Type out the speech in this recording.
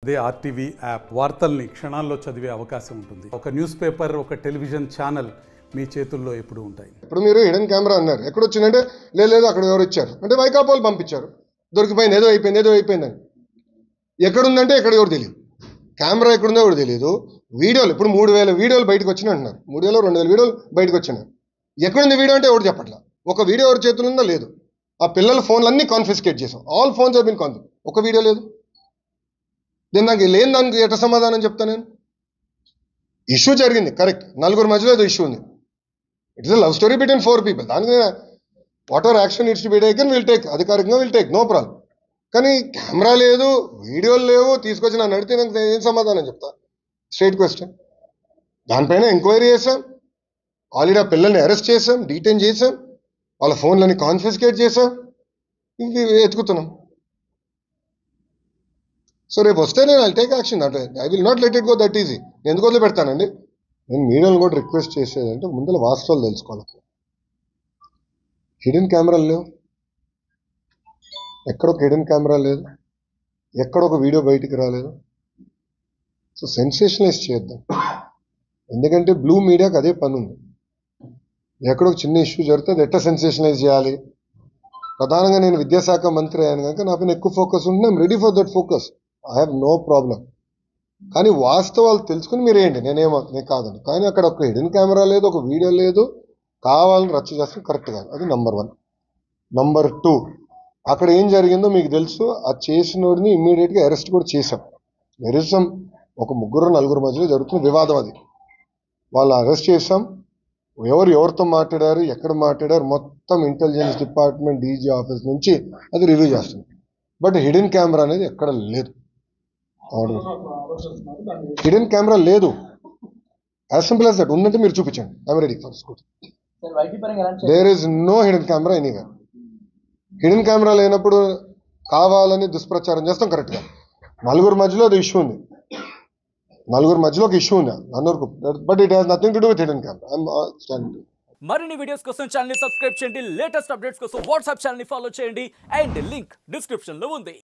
అదే RTV app వార్తల్ని క్షణాల్లో చదివే అవకాశం ఉంటుంది. ఒక న్యూస్ పేపర్, ఒక టెలివిజన్ ఛానల్ మీ చేతుల్లో ఎప్పుడు ఉంటాయి. ఇప్పుడు మీరు హిడెన్ కెమెరా అన్నారు, ఎక్కడొచ్చిందంటే లేదు అక్కడ ఎవరు ఇచ్చారు అంటే వైకాపాలు పంపించారు, దొరికిపోయింది, ఏదో అయిపోయిందని. ఎక్కడుందంటే ఎక్కడ ఎవరు తెలియదు, కెమెరా ఎక్కడుందో ఎవరు తెలియదు. వీడియోలు ఇప్పుడు 3000 వీడియోలు బయటకు వచ్చినాయి అంటున్నారు, 3000 2000 వీడియోలు బయటకు వచ్చినాయి. ఎక్కడుంది వీడియో అంటే ఎవరు చెప్పట్లా. ఒక వీడియో ఎవరి చేతులు ఉందో లేదు. ఆ పిల్లల ఫోన్లన్నీ కాన్ఫిస్కేట్ చేసాం, all phones have been confiscate. ఒక వీడియో లేదు. నేను నాకు లేని దానికి ఎట్లా సమాధానం చెప్తాను నేను? ఇష్యూ జరిగింది కరెక్ట్, నలుగురు మధ్యలో ఏదో ఇష్యూ ఉంది. It's a love story between 4 people. దానికి what ever action needs to be taken will take, అధికారికంగా విల్ టేక్, నో ప్రాబ్లం. కానీ కెమెరా లేదు, వీడియోలు లేవు, తీసుకొచ్చి నన్ను అడిగితే నాకు ఏం సమాధానం చెప్తా? Straight question. దానిపైన ఎంక్వైరీ చేసాం, ఆల్రెడీ ఆ పిల్లల్ని అరెస్ట్ చేసాం, డీటైన్ చేసాం, వాళ్ళ ఫోన్లని కాన్ఫిస్కేట్ చేసాం, ఇంక ఎత్తుకుతున్నాం. సో రేపు వస్తే నేను ఐ టేక్ యాక్షన్. అంటే I will not let it go that easy. నేను ఎందుకు వదిలి పెడతానండి? నేను మీడియాను కూడా రిక్వెస్ట్ చేసేదంటే ముందర వాస్తవాలు తెలుసుకోవాలి. హిడెన్ కెమెరాలు లేవు, ఎక్కడొక హిడెన్ కెమెరా లేదు, ఎక్కడొక వీడియో బయటికి రాలేదు. సో సెన్సేషనలైజ్ చేద్దాం, ఎందుకంటే బ్లూ మీడియాకి అదే పని ఉంది. ఎక్కడొక చిన్న ఇష్యూ జరిగితే అది ఎట్లా సెన్సేషనలైజ్ చేయాలి. ప్రధానంగా నేను విద్యాశాఖ మంత్రి అయ్యాను కనుక నా పైన ఎక్కువ ఫోకస్ ఉంటుంది. I'm ready for that focus, I have no problem. కానీ వాస్తవాలు తెలుసుకుని మీరు ఏంటి, నేను కాదండి. కానీ అక్కడ ఒక హిడెన్ కెమెరా లేదు, ఒక వీడియో లేదు, కావాలని రచ్చ చేస్తాం, కరెక్ట్ కాదు. అది నంబర్ 1. నంబర్ 2, అక్కడ ఏం జరిగిందో మీకు తెలుసు. ఆ చేసినోడిని ఇమ్మీడియట్గా అరెస్ట్ కూడా చేశాం. నిరసం ఒక 3-4 మధ్యలో జరుగుతున్న వివాదం అది. వాళ్ళు అరెస్ట్ చేశాం. ఎవరితో మాట్లాడారు, ఎక్కడ మాట్లాడారు, మొత్తం ఇంటెలిజెన్స్ డిపార్ట్మెంట్, డీజీ ఆఫీస్ నుంచి అది రివ్యూ చేస్తుంది. బట్ హిడెన్ కెమెరా అనేది ఎక్కడ లేదు. హిడెన్ కెమెరా లేదు, యాజ్ సింపుల్ యాజ్ దట్. ఉందంటే మీరు చూపించండి, I'm ready for school. There is no hidden camera anywhere. Hidden camera లేనప్పుడు కావాలని దుష్ప్రచారం చేస్తాం, కరెక్ట్గా. నలుగురు మధ్యలో అది ఇష్యూ ఉంది, నలుగురు మధ్యలో ఒక ఇష్యూ ఉంది అందరికి, but it has nothing to do with hidden camera. మరిన్ని వీడియోస్ కోసం ఛానల్ ని సబ్స్క్రైబ్ చేయండి, లేటెస్ట్ అప్డేట్స్ కోసం వాట్సాప్ ఛానల్ ని ఫాలో చేయండి, అండ్ లింక్ డిస్క్రిప్షన్ లో ఉంది.